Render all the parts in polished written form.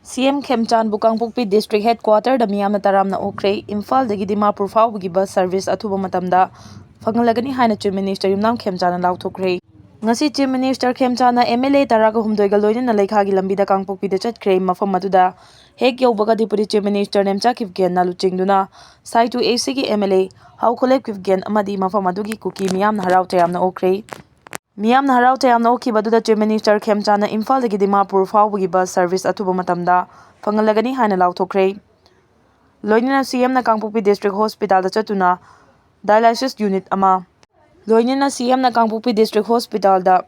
CM Khemchand Bukangpokpi District Headquarter da miyamna taramna okre Imphal dagi Dimapur faubagi bus service athuba matamda fangalagani haina Chief Minister Yumnam Khemchand lauthokre ngasi Chief Minister Khemchand MLA taraga humdoi ga loina lekhagi lambida Kangpokpi da chatkre mafam aduda hek yaubaga Deputy Chief Minister Nemcha Kipgen na luchingduna Sai to AC gi MLA Haukolep Kipgen amadi mafam adugi Kuki miyamna harau tayamna okre Miyamna harau tayamna okibadudha Chief Minister Khemchand Imphal dagi Dimapur faubagi bus service athuba matamda fangalagani haina lauthokre loinina CM na Kangpokpi District Hospital da chatuna dialysis unit ama loinina CM na Kangpokpi District Hospital da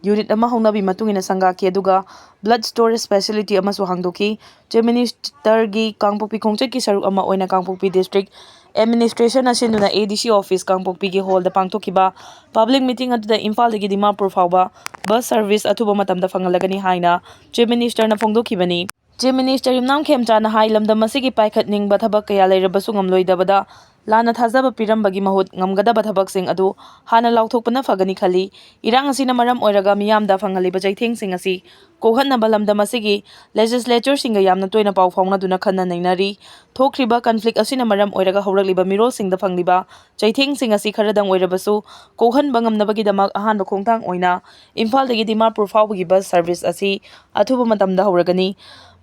unit ama hongnabi matungina sangaki aduga blood storage facility ama su hangdoki Chief Minister gi Kangpokpi khongchet ki saruk ama oina Kangpokpi District Administration asinuna ADC office Kangpokpi gi hall da pangthokiba public meeting aduda Imphal dagi Dimapur fauba bus service athuba matamda fangalagani haina Chief Minister na phongdokhibani Chief Minister Yumnam Khemchand na hai lamdam asigi paikhatningba thabak kaya leirabasu ngamloidabada lana thazaba pirambagi mahut ngamgadaba thabaksing adu hana lauthokpana fagani khali irang asina maram oiraga miyamda fangaliba jaithengsing asi kohanaba lamdam asigi legislature singa yamna toina pau fauna duna khanna nainari thokriba conflict asina maram oiraga haurakliba mirol singda fangliba jaithengsing asi kharadang oirabasu kohanba ngamnabagi damak ahanba khongthang oina Imphal dagi Dimapur faubagi bus service asi athuba matamda hauragani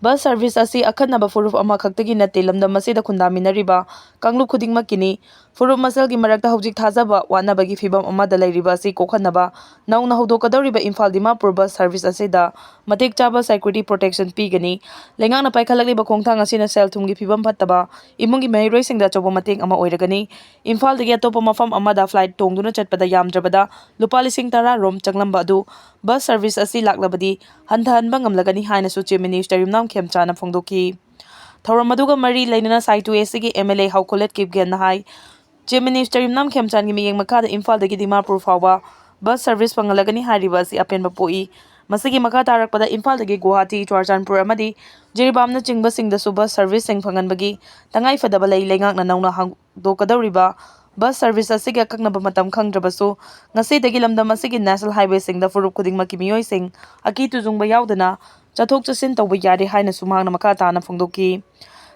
bus service asi akhanaba furup ama khaktagi natte lamdam asida khundaminariba kanglup khudingma kini furup masalgi marakta hojik thazaba wanabagi fibam amada lairiba asi kokhanaba nauna hodokadoriba Imphal Dimapur bus service asida matek chaba security protection pigani lengangna paikhalakliba khongthang asina selthumgi fibam phattaba imungi mehroi singda choba matek ama oiragani Imphal dagi atopa mafam amada flight tongduna chatpada yamdrabada lupa lising tara rom changlamba adu bus service asi laklabadi hanthanba ngamlagani haina su Chief Minister Yumnam Khemchand phongdoki thauram aduga mari lainana Sai to AC gi MLA Haukolep Kipgen na hai Chief Minister Yumnam Khemchand gi miyeng makada Imphal dagi Dimapur fauba bus service fangalagani hariba asi apenba poi masigi makha tarakpada Imphal dagi Guwahati Churachandpur amadi Jiribamna chingba singda su bus service sing fanganbagi tangai fadaba lei lengakna nauna hangdokadoriba bus service asigi akaknaba matam khangdrabasu ngasi dagi lamdam asigi national highway singda furup khudingmaki miyoi sing aki tujungba yaudana chathok chasin tawba yare haina sumangna makha tana phongdoki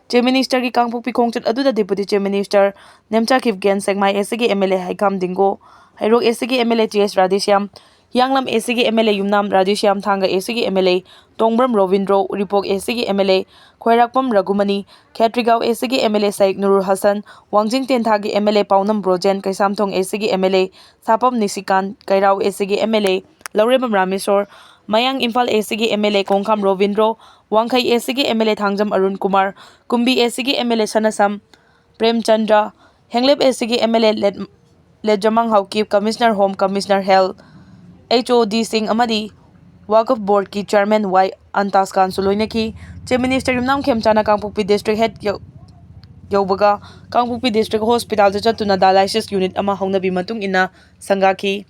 Chief Minister gi Kangpokpi khongchet aduda Deputy Chief Minister Nemcha Kipgen Sengmai ACG MLA Haikam Dingo Hairok ACG MLA TS Radishyam Yanglam ACG MLA Yumnam Radishyam Thanga ACG MLA Tongbram Rovindro Uripok ACG MLA Khoirakpam Ragumani Khetrigao ACG MLA Saik Nurul Hassan Wangjing Tenthagi MLA Paunam Brojen Kaisamthong ACG MLA Sapam Nisikan Kairao ACG MLA Laurebam Ramesor Mayang Imphal ACG MLA Kongkham Rovindro Wangkhai ACG MLA Thangjam Arun Kumar Kumbi ACG MLA Sanasam Premchandra Henglep ACG MLA Lejamang Haukip Commissioner Home Commissioner Health HOD Singh amadi Waqf Board ki Chairman Y Antas Khan Suloinaki Chief Minister Yumnam Khemchand Kangpokpi District Head yaubaga Kangpokpi District Hospital chatuna dialysis unit ama hongnabi matung ina sangaki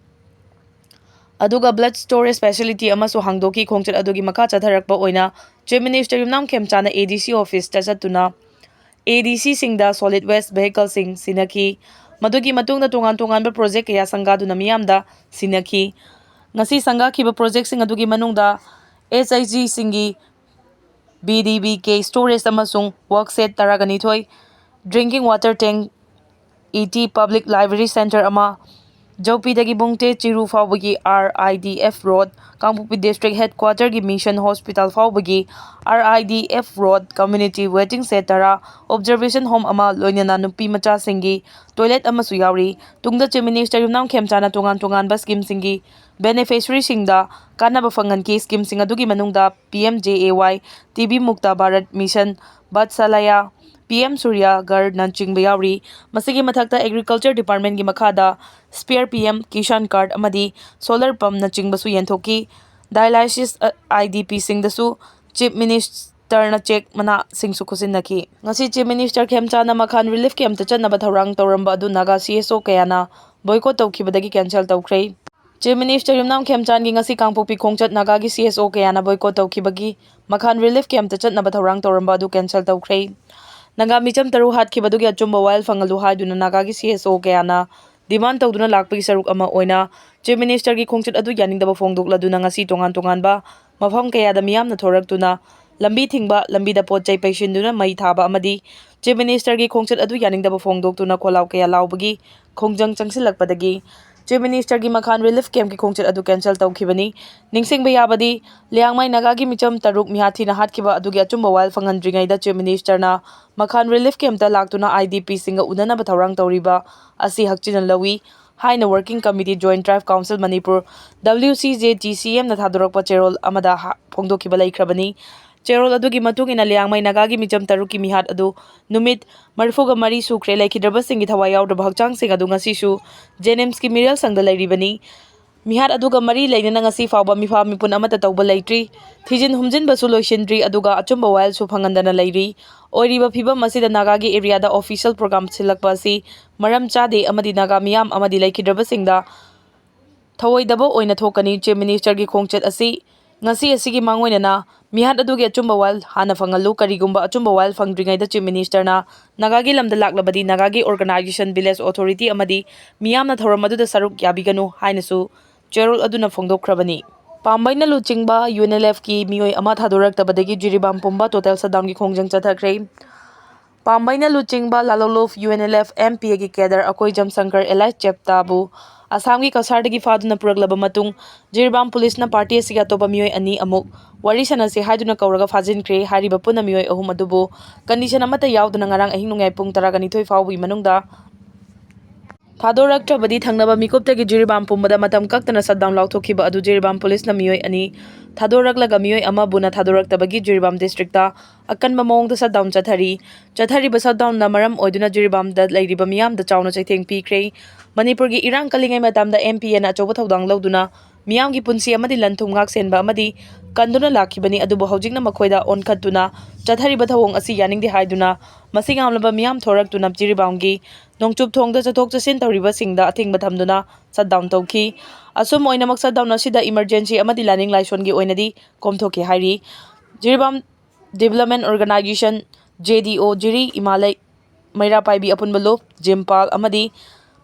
aduga blood storage facility amasu hangdoki khongchet adugi makha chatharakpa oina Chief Minister Yumnam Khemchand ADC office chatuna ADC singda solid waste vehicle sing sinaki madugi matungda tongan project kaya sangaduna miyamda sinaki ngasi sangakhiba project sing adugi manungda HIG singi BDBK storage amasung workset taragani thoi drinking water tank ET public library center ama Jopi dagi bungte chiru faubagi RIDF road Kangpokpi district headquarter gi mission hospital faubagi RIDF road community waiting setara observation home ama loinana nupi macha singi toilet ama su yauri tungda Chief Minister Yumnam Khemchand tongan ba scheme singi beneficiary singda kanaba fangan ki scheme singa dugi manungda PMJAY TB Mukta Bharat mission Vatsalaya PM Surya Gar Nanchingba yauri masigi mathakta agriculture department gi makhada spare PM Kishan card amadi solar pump na chingbasu yenthoki dialysis IDP singdasu Chief Minister na check mana singsu khusinnaki ngasi Chief Minister Khemchand makhan relief camp ta chanaba thorang toramba adu Naga CSO kayana boycott tawkhibadagi cancel tawkhre Chief Minister Yumnam Khemchand gi ngasi Kangpokpi khongchat Naga gi CSO kayana boycott tawkhibagi makhan relief camp ta chanaba thorang toramba adu cancel tawkhre Naga micham taru hatkhibadu gi achumba wild fangalu haiduna Naga gi CSO kayana demand tawduna lakpagi saruk ama oina Chief Minister gi khongchet adu yaningdaba phongdokladuna ngasi tongan ba mafam kayada miyamna thoraktuna lambi thingba lambida potjai paisinduna mai thaba amadi Chief Minister gi khongchat adu yaningdaba phongdoktuna kholaw kaya lawbagi khongjang changsilakpadagi Chief Minister gi Makhan Relief Camp ki khongchat adu cancel tawkhibani ningsingba yabadi Liangmai Naga gi micham taruk mihathina hatkiba adugi achumba wal fangandringaida Chief Minister na Makhan Relief Camp ta laktuna IDP singa unanaba thawrang tawriba asi hakchina lawi haina Working Committee Joint Tribe Council Manipur WCJTCM na thadorakpa cherol amada phongdokhiba laikhrabani cherol adugi matungina Liangmai Naga gi micham taruki mihat adu numit marfuga mari sukre laikhidraba singi thawai yaudraba hakchang sing adu ngasisu Jenims ki Mirial sangda lairibani mihat aduga mari lainana ngasi fawba mifa mipun amata tawba laitri thijin humjin basu loisindri aduga achumba wal su phangandana lairi oiriba phibam masida Naga gi area da official program silakpa si maram chade amadi Naga miyam amadi laikhidraba singda thawoidaba oina thokani Chief Minister gi khongchat asi ngasi asigi mangoinana mihat adugi achumba wal hana fangalu karigumba achumba wal fangdringaida Chief Minister na Naga gi lamda laklabadi Naga gi Organization Village Authority amadi miyamna thoram aduda saruk yabiganu hainasu cherol aduna phongdokhrabani Pambaina luchingba UNLF ki mioi ama thadoraktabadagi jiribam pumba total shutdown gi khongjang chathakre Pambaina luchingba lalolof UNLF MP gi kedar akoi jamsankar Elai cheptabu Assam gi kasardagi faduna puraglaba matung jiribam police na party asiga toba mioi ani amuk wari sanase haiduna kauraga fajinkre hariba puna mioi ahum adubu condition amata yauduna ngarang ahing nungai pung 12 fawbi manungda Thadoraktrabadi thangnaba mikoptagi jiribam pumbada matam kaktana shutdown lauthokhiba adu jiribam police na mioi ani thadoraklaga mioi ama buna thadoraktabagi jiribam district ta akanba mawngda shutdown chathari ba shutdown na maram oiduna jiribam da lairiba miyam da chawna chaitheng pikre Manipur gi irang kalingai matamda MP na choba thodang lauduna miyam gi punsi amadi lanthum ngak senba amadi kanduna lakhibani adubu hojingna makhoida onkhatuna chathari ba thawong asi yaningdi haiduna masing amlaba miyam thoraktuna jiribam gi nongchup thongda chathok chasin tawriba singda athingba thamduna shutdown tawki asum oinamak shutdown asida emergency amadi laning laison gi oinadi komthoki hairi jiribam development organization JDO jiri imalai maira paibi apunba lup jimpal amadi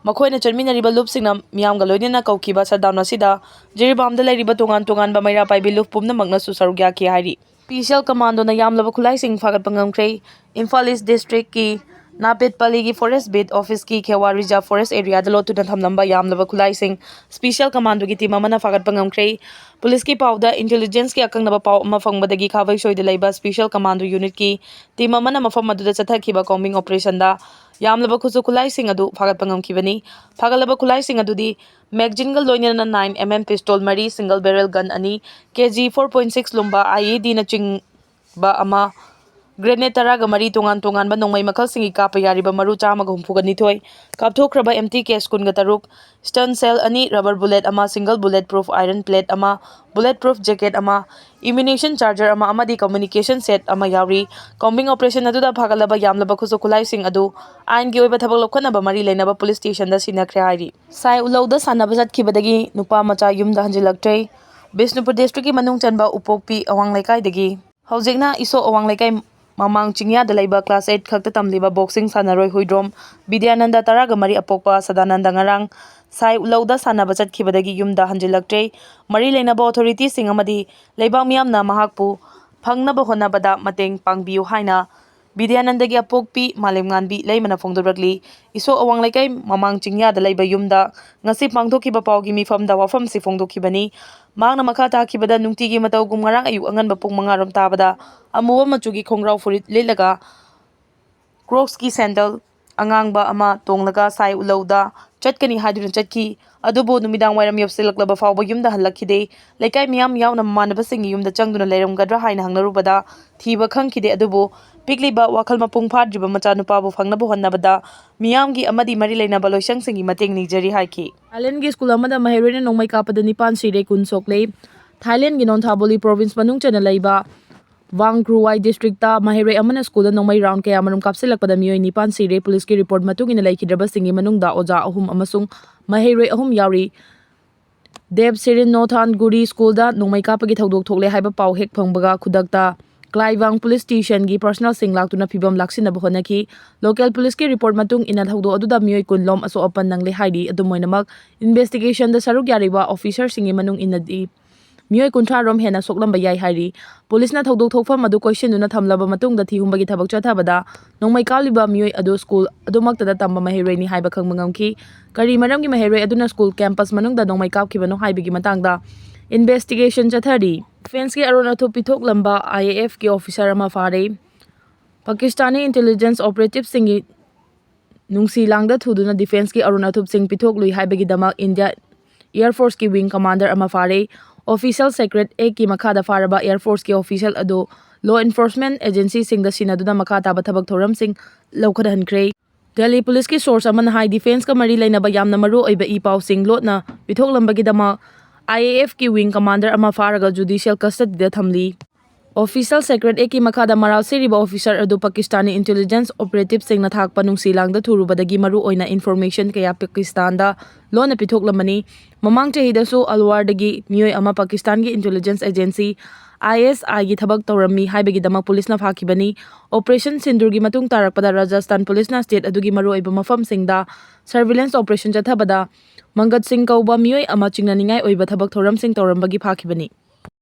makhoina charminariba lup singna miyamga loinena kaukiba shutdown asida jiribam da lairiba tongan ba maira paibi lup pumna magna su sarugya ki hairi Special Commando na yamlaba khulai sing fagat pangamkre Imphal East District ki Napit Paligi Forest Bid Office ki Khewa Reserve Forest Area da lotu na thamnamba yamlaba khulai sing Special Commando ki team amana fagat pangamkre Police ki pauda intelligence ki akangnaba pau ama fangbadagi khawai soida laiba Special Commando Unit ki team amana mafam aduda chathakhiba combing operation da yamlaba khusu khulai sing adu fagat pangamkhibani phagalaba khulai sing adudi magazine gal loinena 9mm pistol mari single barrel gun ani kg 4.6 lumba IED na ching ba ama Grenade taraga mari tongan ba nongmai makal singi kapa yariba maru chamaga humpuga nithoi kapthokraba empty case kunga taruk stun cell ani rubber bullet ama single bulletproof iron plate ama bulletproof jacket ama ammunition charger ama amadi communication set ama yauri combing operation aduda phagalaba yamlaba khusu khulai sing adu ain gi oiba thabak lokhanaba mari leinaba police station da sinakre hairi sai ulauda sanaba jatkibadagi nupa macha yumda hanjilaktre Bisnupur district ki manung chanba upokpi awang laikai dagi hojikna iso awang laikai Mamang chingya da laiba class 8 khakta tamliba boxing sanaroi huidrom Vidyananda taraga mari apokpa Sadananda ngarang sai ulauda sanaba chatkibadagi yumda hanjilaktre mari leinaba authority sing amadi leibang miyamna mahakpu phangnaba honabada mateng pangbiu haina Vidyananda gi apokpi malemnganbi leimana phongdoragli iso awang laikai mamang chingya da laiba yumda ngasi pangthokiba pawgi mifamda wafam si phongdokhibani mangna makha takhibada nungtigi matau gum ngarang ayuk anganba pung 5 rom tabada amuwa machugi khongrau furit lilaga Crocs ki sandal angangba ama tonglaga sai ulauda chatkani haduna chatki adubo numidang wairam yapsilaklaba fawba yumda halakhide laikai miyam yauna manaba singi yumda changduna leiramgadra haina hangnarubada thiba khangkide adubo pikliba wakhal mapung phadriba machanupa bu phangnaba honnabada miyamgi amadi mari leinaba loisang singi mateng nijari haiki Thailand gi school amada maherena nongmai kapada nipan Sire kun sokle Thailand gi Nonthaboli province manung chana laiba Wangkruwai district ta mahere amana school nongmai round kaya manum kapsilakpada mioi nipan Sire police ki report matungina laikhidraba singi manungda oja ahum amasung mahere ahum yauri Dev Sirin Nothan Guri school da nongmai kapagi thodok thokle haiba pau hek phangbaga khudakta Klaivang police station gi personal sing laktuna phibam laksinaba honaki local police ki report matung ina thodo aduda mioi kunlom aso opan nangle haidi adumoinamak investigation da saruk yariba officer singi manung inadi मियोय 30 रोम हेना सोकलंबा याई हाइरी पुलिसना थौदोक थोकफम अदु question थमलबा मतुंगदा थिहुंबगी थबक चथाबदा नोंमै कालिबा मियोय अदु school अदुमक्तदा तंबा महेरोइनी हाइबा खंगबा ngamki करी मरमगी महेरोइ अदुना school campus मनुंगदा नोंमै कापखिबनो हाइबगी मतंगदा investigation चथरी defence की अरुण अथु पिथोक लंबा IAF की officer अमा फारे Pakistani intelligence operative सिंगी नुंगसी लांगदा थुदुना डिफेंस की अरुण अथुप सिंग पिथोक लुई हाइबगी दमा इंडिया एयरफोर्स की विंग कमांडर अमा फारे ऑफिशियल सेक्रेट ए की मखादा फारबा एयरफोर्स की ऑफिशियल अदो लॉ एनफोर्समेंट एजेंसी सिंग द सिनादुना मखा ताबा थबक थोरम सिंग लौखदहनख्रे दिल्ली पुलिस की सोर्स अमन हाई डिफेंस का मरी लेना यामना मरु ओइबा ई पाउ सिंग लोटना पिथोक लंबगी दमा IAF की विंग कमांडर अमा फारगा जुडिशियल कस्टडी थमली ऑफिशियल सेक्रेट ए की मखादा मराल सिरिबा ऑफिसर अदु पाकिस्तानी इंटेलिजेंस ऑपरेटिव सिंग थाकपा नुंगसीलांगदा थुरुबदगी मरु ओइना इन्फॉर्मेशन कया पाकिस्तान दा लोना पिथोकलमनी ममांग चहिदसु अलवारदगी मियोय अमा पाकिस्तान की इंटेलिजेंस एजेंसी ISI की थबक तौरमी हाइबगी दमा पुलिसना फाखिबनी ऑपरेशन सिंदूर की मतुंग तारकपदा राजस्थान पुलिसना स्टेट अदुगी मरु ओइबा मफम सिंगदा सर्विलेंस ऑपरेशन चथबदा मंगत सिंह कौबा मियोय अमा चिंगनानिंगाय ओइबा थबक थौरम सिंग तौरमबगी फाखिबनी